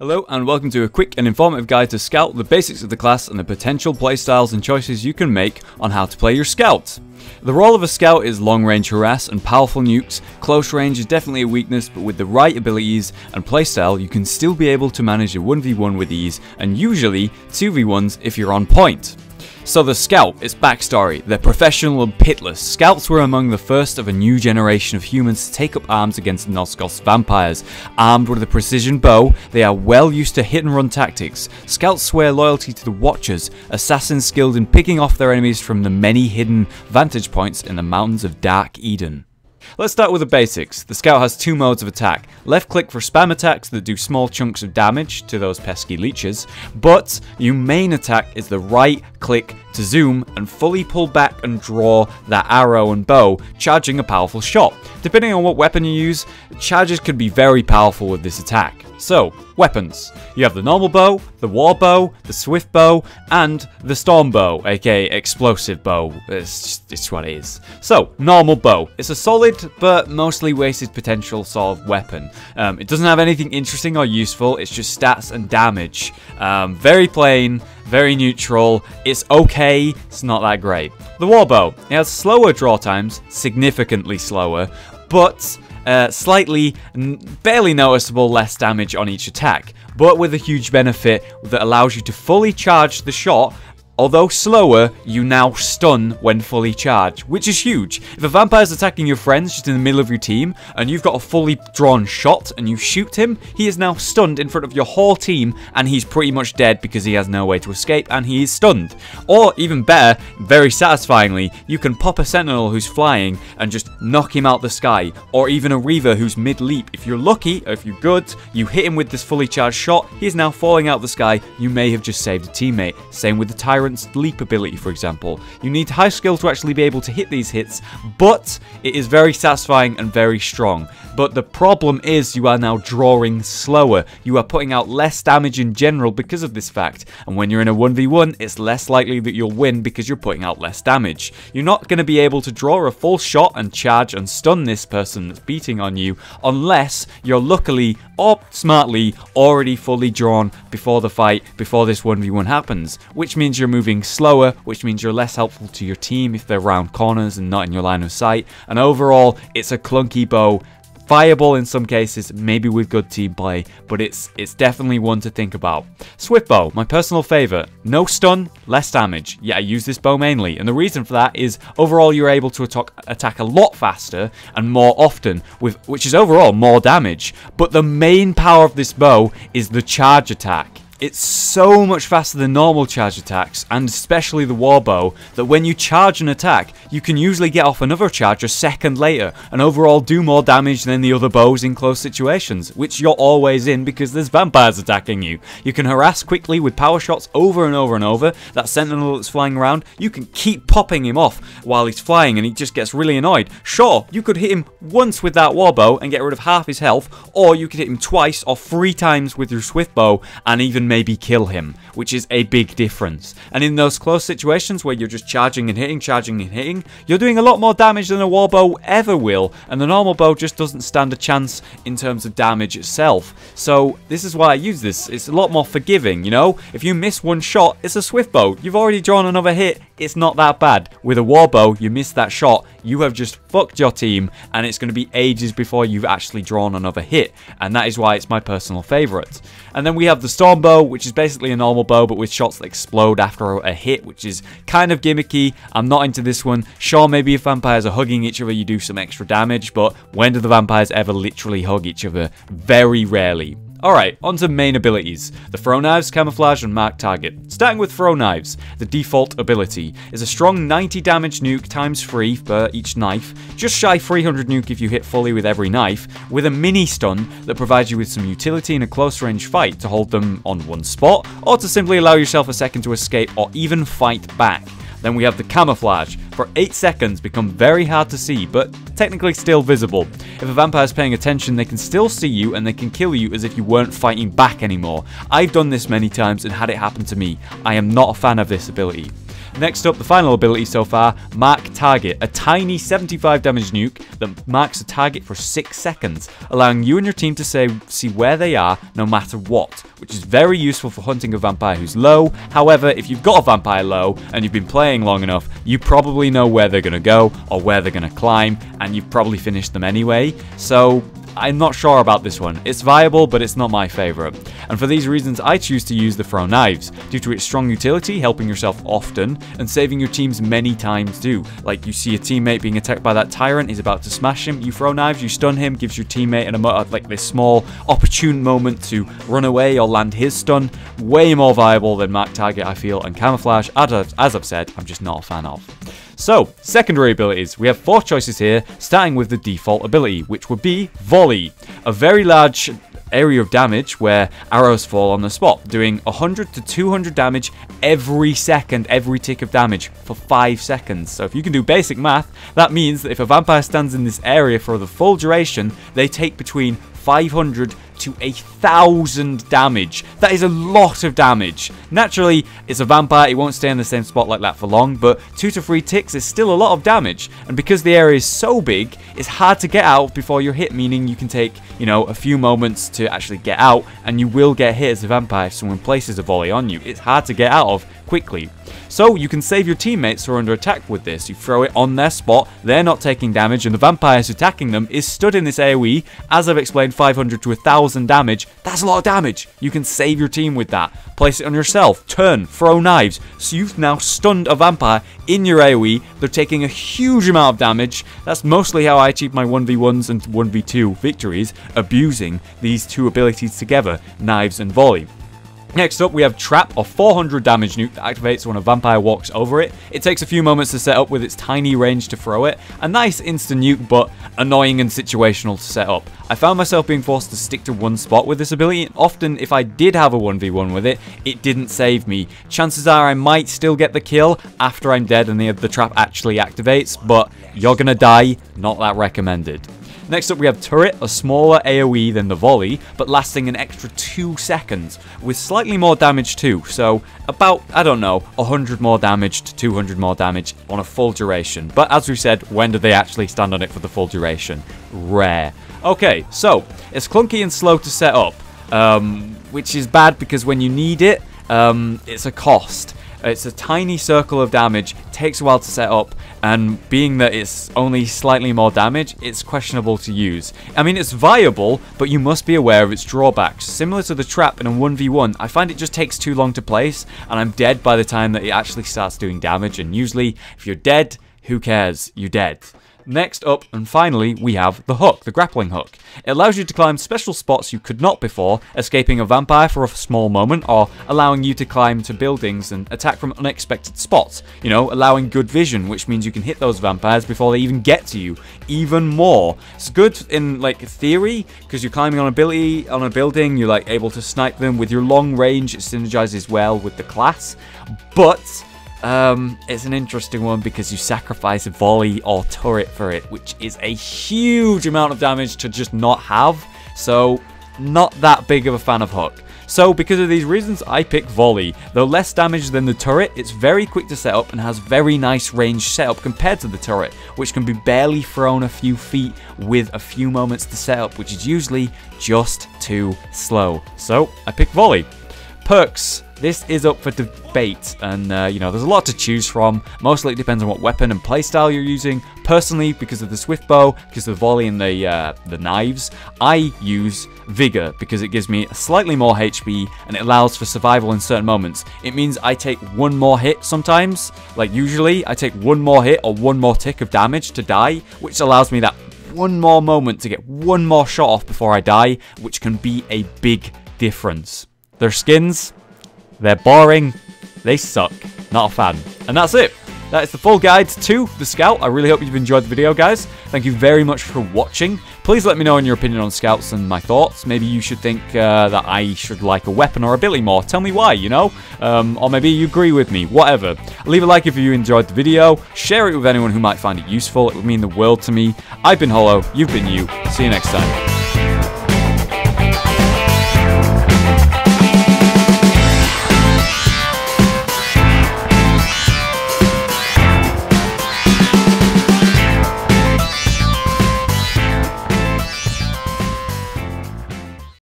Hello and welcome to a quick and informative guide to Scout, the basics of the class and the potential playstyles and choices you can make on how to play your Scout. The role of a Scout is long range harass and powerful nukes. Close range is definitely a weakness, but with the right abilities and playstyle you can still be able to manage a 1v1 with ease and usually 2v1s if you're on point. So the Scout, its backstory, they're professional and pitless. Scouts were among the first of a new generation of humans to take up arms against Nosgoth's vampires. Armed with a precision bow, they are well used to hit and run tactics. Scouts swear loyalty to the Watchers, assassins skilled in picking off their enemies from the many hidden vantage points in the mountains of Dark Eden. Let's start with the basics. The Scout has two modes of attack. Left click for spam attacks that do small chunks of damage to those pesky leeches, but your main attack is the right click to zoom and fully pull back and draw that arrow and bow, charging a powerful shot. Depending on what weapon you use, charges could be very powerful with this attack. So, weapons. You have the normal bow, the war bow, the swift bow, and the storm bow, aka explosive bow. It's what it is. So, normal bow. It's a solid but mostly wasted potential sort of weapon. It doesn't have anything interesting or useful, it's just stats and damage. Very plain, very neutral, it's okay, it's not that great. The war bow. It has slower draw times, significantly slower, but slightly, barely noticeable less damage on each attack, but with a huge benefit that allows you to fully charge the shot. Although slower, you now stun when fully charged, which is huge. If a vampire is attacking your friends just in the middle of your team, and you've got a fully drawn shot and you shoot him, he is now stunned in front of your whole team, and he's pretty much dead because he has no way to escape and he is stunned. Or even better, very satisfyingly, you can pop a sentinel who's flying and just knock him out the sky, or even a reaver who's mid-leap. If you're lucky, or if you're good, you hit him with this fully charged shot, he is now falling out the sky, you may have just saved a teammate. Same with the Tyrant's leap ability, for example. You need high skill to actually be able to hit these hits, but it is very satisfying and very strong. But the problem is you are now drawing slower. You are putting out less damage in general because of this fact, and when you're in a 1v1, it's less likely that you'll win because you're putting out less damage. You're not going to be able to draw a full shot and charge and stun this person that's beating on you unless you're luckily or smartly already fully drawn before the fight, before this 1v1 happens, which means you're moving slower, which means you're less helpful to your team if they're around corners and not in your line of sight, and overall it's a clunky bow. Viable in some cases, maybe with good team play, but it's definitely one to think about. Swift bow, my personal favourite. No stun, less damage. Yeah, I use this bow mainly, and the reason for that is overall you're able to attack a lot faster and more often, which is overall more damage. But the main power of this bow is the charge attack. It's so much faster than normal charge attacks, and especially the war bow, that when you charge an attack, you can usually get off another charge a second later, and overall do more damage than the other bows in close situations, which you're always in because there's vampires attacking you. You can harass quickly with power shots over and over and over. That sentinel that's flying around, you can keep popping him off while he's flying and he just gets really annoyed. Sure, you could hit him once with that war bow and get rid of half his health, or you could hit him twice or 3 times with your swift bow and even maybe kill him, which is a big difference. And in those close situations where you're just charging and hitting, you're doing a lot more damage than a war bow ever will, and the normal bow just doesn't stand a chance in terms of damage itself. So this is why I use this. It's a lot more forgiving, you know? If you miss one shot, it's a swift bow. You've already drawn another hit. It's not that bad. With a war bow, you miss that shot, you have just fucked your team, and it's going to be ages before you've actually drawn another hit, and that is why it's my personal favourite. And then we have the storm bow, which is basically a normal bow but with shots that explode after a hit, which is kind of gimmicky. I'm not into this one. Sure, maybe if vampires are hugging each other you do some extra damage, but when do the vampires ever literally hug each other? Very rarely. Alright, on to main abilities. The throw knives, camouflage, and mark target. Starting with throw knives, the default ability is a strong 90 damage nuke times 3 for each knife, just shy 300 nuke if you hit fully with every knife, with a mini stun that provides you with some utility in a close range fight to hold them on one spot, or to simply allow yourself a second to escape or even fight back. Then we have the camouflage. For 8 seconds become very hard to see, but technically still visible. If a vampire is paying attention, they can still see you and they can kill you as if you weren't fighting back anymore. I've done this many times and had it happen to me. I am not a fan of this ability. Next up, the final ability so far, Mark Target, a tiny 75 damage nuke that marks a target for 6 seconds, allowing you and your team to see where they are no matter what, which is very useful for hunting a vampire who's low. However, if you've got a vampire low and you've been playing long enough, you probably know where they're going to go or where they're going to climb, and you've probably finished them anyway, so I'm not sure about this one. It's viable, but it's not my favourite. And for these reasons, I choose to use the throw knives, due to its strong utility, helping yourself often, and saving your teams many times too. Like, you see a teammate being attacked by that tyrant, he's about to smash him, you throw knives, you stun him, gives your teammate like this small, opportune moment to run away or land his stun. Way more viable than Mark Target, I feel, and Camouflage, as I've said, I'm just not a fan of. So, secondary abilities. We have 4 choices here, starting with the default ability, which would be Volley. A very large area of damage where arrows fall on the spot, doing 100 to 200 damage every second, every tick of damage for 5 seconds. So if you can do basic math, that means that if a vampire stands in this area for the full duration, they take between 500 to 1,000 damage. That is a lot of damage. Naturally, it's a vampire, it won't stay in the same spot like that for long, but 2 to 3 ticks is still a lot of damage. And because the area is so big, it's hard to get out before you're hit, meaning you can take, you know, a few moments to actually get out, and you will get hit as a vampire if someone places a volley on you. It's hard to get out of quickly. So you can save your teammates who are under attack with this. You throw it on their spot, they're not taking damage, and the vampire who's attacking them is stood in this AoE. As I've explained, 500 to 1,000 damage. That's a lot of damage. You can save your team with that. Place it on yourself, turn, throw knives. So you've now stunned a vampire in your AoE. They're taking a huge amount of damage. That's mostly how I achieve my 1v1s and 1v2 victories, abusing these two abilities together, knives and volley. Next up, we have Trap, a 400 damage nuke that activates when a vampire walks over it. It takes a few moments to set up with its tiny range to throw it. A nice instant nuke, but annoying and situational to set up. I found myself being forced to stick to one spot with this ability. Often, if I did have a 1v1 with it, it didn't save me. Chances are I might still get the kill after I'm dead and the trap actually activates, but you're gonna die, not that recommended. Next up, we have Turret, a smaller AoE than the volley, but lasting an extra 2 seconds, with slightly more damage too, so about, I don't know, 100 more damage to 200 more damage on a full duration. But as we said, when do they actually stand on it for the full duration? Rare. Okay, so, it's clunky and slow to set up, which is bad because when you need it, it's a cost. It's a tiny circle of damage, takes a while to set up, and being that it's only slightly more damage, it's questionable to use. I mean, it's viable, but you must be aware of its drawbacks. Similar to the trap in a 1v1, I find it just takes too long to place, and I'm dead by the time that it actually starts doing damage, and usually, if you're dead, who cares? You're dead. Next up, and finally, we have the hook, the grappling hook. It allows you to climb special spots you could not before, escaping a vampire for a small moment, or allowing you to climb to buildings and attack from unexpected spots. You know, allowing good vision, which means you can hit those vampires before they even get to you. Even more. It's good in, like, theory, because you're climbing on a building, you're, like, able to snipe them. With your long range, it synergizes well with the class. But it's an interesting one because you sacrifice a volley or turret for it, which is a huge amount of damage to just not have, so not that big of a fan of hook. So because of these reasons, I pick volley. Though less damage than the turret, it's very quick to set up and has very nice range setup compared to the turret, which can be barely thrown a few feet with a few moments to set up, which is usually just too slow. So I pick volley. Perks. This is up for debate, and you know, there's a lot to choose from. Mostly it depends on what weapon and playstyle you're using. Personally, because of the swift bow, because of the volley and the knives, I use Vigor because it gives me slightly more HP and it allows for survival in certain moments. It means I take one more hit sometimes. Like usually, I take one more hit or one more tick of damage to die, which allows me that one more moment to get one more shot off before I die, which can be a big difference. Their skins, they're boring, they suck, not a fan. And that's it. That is the full guide to the Scout. I really hope you've enjoyed the video, guys. Thank you very much for watching. Please let me know in your opinion on Scouts and my thoughts. Maybe you should think that I should like a weapon or ability more. Tell me why, you know? Or maybe you agree with me, whatever. Leave a like if you enjoyed the video. Share it with anyone who might find it useful. It would mean the world to me. I've been Hollow, you've been you. See you next time.